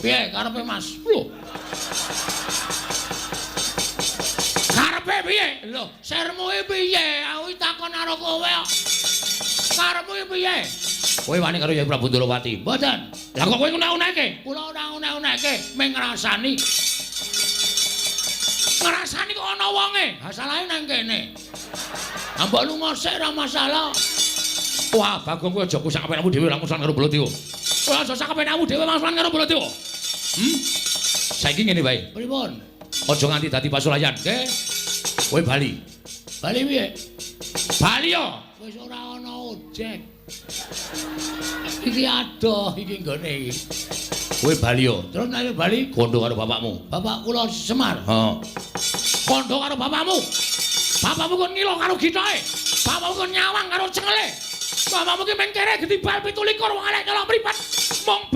Piye karepe Mas? Lho. Karepe piye? Lho, sermu iki piye? Aku takon karo kowe kok. Karepmu iki piye? Kowe wani karo Nyai Prabu Ndorowati? Mboten. Lah kok kowe ngunek-unekke? Kula ora ngunek-unekke, mung ngrasani. Ngrasani kok ana wonge. Ha salahe nang kene. Ha mbok lunga sik ora masalah. Wah, Bagong kowe aja sak kepenakmu dhewe langsung karo Baladewa. Kowe aja sak kepenakmu dhewe langsung karo Baladewa. Saiki ngene wae. Pripun? Aja nganti dadi pasulayan, nggih. Kowe bali. Bali piye? Bali yo. Wis ora ana ojek. Iki adoh iki nggone iki. Kowe bali yo. Terus nek bali kondo karo bapakmu. Bapak kula Semar. Heeh. Kondo karo bapakmu. Bapakmu kon ngilo karo gitoke. Bapakmu kon nyawang karo cengele. Bapakmu ki mengkere getibal 17 wong elek nyolong mripat. Mong